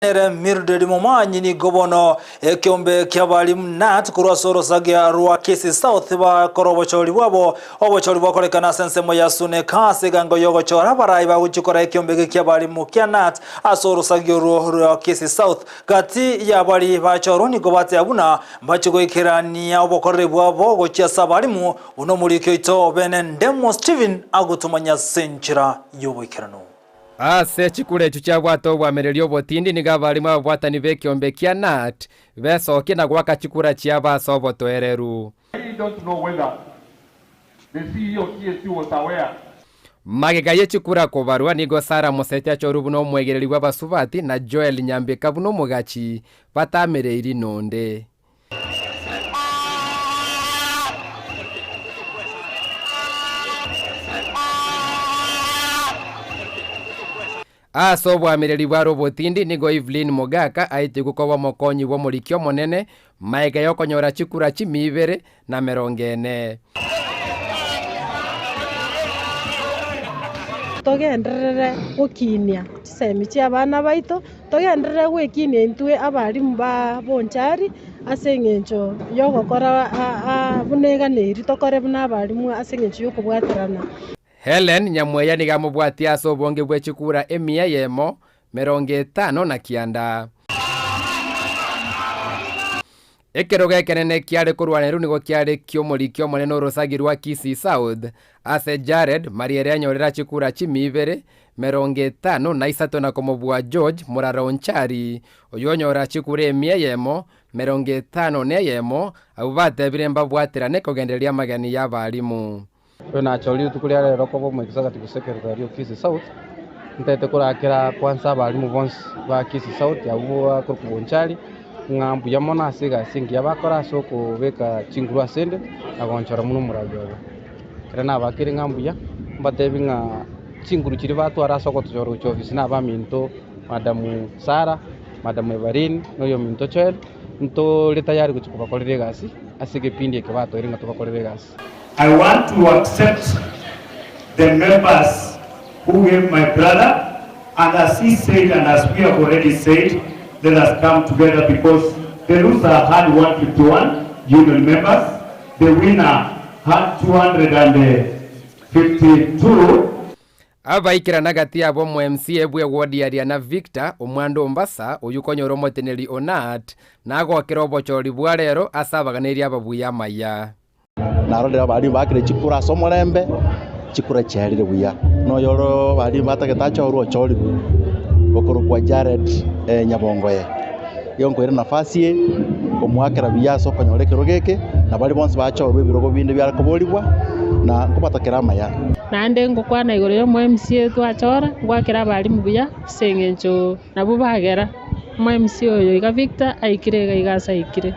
Nere Mildred Momanyi ni gobono ekiombe ky'abalimu NAT kurwasorosagia rwa Kisii South bakorobochori bwabo obochori bwakorekana sensemo ya Suneka segango yogochora barayi baguchikora ekiombe ky'abalimu kya NAT asorosagio rwa Kisii South gati ya bali bachoro ni gobate abuna bachigoikerania obokorere bwabo gochiasa abalimu uno muri kyoito bene Ndemo Steven agutumanya senchira yoboikerano ase chikure echu chia bwato bwamereri obotindi niga abalimu ababwatani bekiombe kia NAT besoke na gwaka chikura chia baso obotoereru. I don't know whether the CEO TSU was aware. Magega yechikura kobarua nigo Sara Musete achoru buno mwegereri bw'abasubati na Joel Nyambeka buno mugachi batamereiri nonde. Aso bwamereri bwa robotindi nigo Evelyn Mogaka aite gukoba mokonyi bo murikyo monene maega yokonyora chikura chimibere na 40. Togenderere gukinia chisemi chia bana baito togenderere gwikinia intwe abalimu ba Bonchari ase ng'encho yogokora buneganeri tokore buna abalimu ase ng'encho yokobwaterana. Helen Nyamweya niga mubwati aso bonge bwechikura emia yemo 50 na kianda. Ekeroge kenene kiare kurwaneru nigo kiare kiomori monene orosagirwa Kisii South ase Jared Mariere anyorera chikura chimibere 50 na isato na komobwa George Muraronchari oyonyora chikura emia yemo 50 ne yemo abubate biremba bwaterane kogenderia magani y'abalimu. Na choli tukulia rero kobo mwexecutive secretary of Kisii South ntete kurakira kwanza abalimu bonse ba Kisii South yabuwa ku Bonchari ngambu yamona asiga singi yabakora soko beka chinguru asende agonchora muno murayo kana abakiri ngambu ya mbatebinga chinguru chiri batwara soko tujoro ku office na baminto madamu Sara madamu Evelyn noyo minto chel nto letayari kuchikuba kolere gasi asige pindi ke bato iringa tubakolere gasi. I want to accept the members who gave my brother, and as he said and as we have already said, let us come together because the loser had 151 union members, the winner had 252. Abaikira nagati abo mu MCA bwe wodi ya na Victor omwando Mbasa oyukonyoro moteneri onat nago kerobochori bwa rero asabaganeri ababuya maya. Narondera bali bakire chikura somorembe chikura cherire buya no yoro bali batagetacha oruo chori bokoro kwa Jared Nyabongoye yongo ire nafasi ye omwakira biya so kanyorekero geke na bali bonse bacha oruo birogo binde bya kubolibwa na kubatakira maya nande ngokwana igoro yo mu MCA twachora gwakira bali mu buya sengencho nabo bagera mu MCA oyo iga Victor aikire igasa ikire.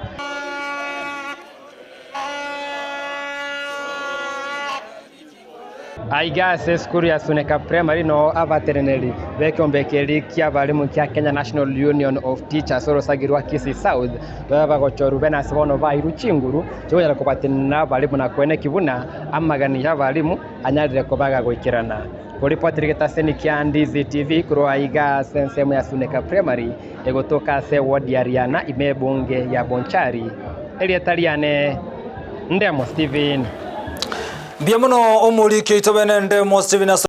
Aigase skuru ya Suneka Primary no abatereneri bekombekeri kia balimu kia Kenya National Union of Teachers orosagirwa Kisii South baba gochoru bena sibono bairu chinguru cyo kubatina balimu na kwene kibuna amagani ya balimu anyarire kobaga goikirana kuri Patrick Taseni kia Ndizi TV kuro aiga sensemo ya Suneka Primary egotoka se wodi ya Riana imebunge ya Bonchari Elietaliane Ndemo Steven Biamono omuri kyoito bene Ndemo Steven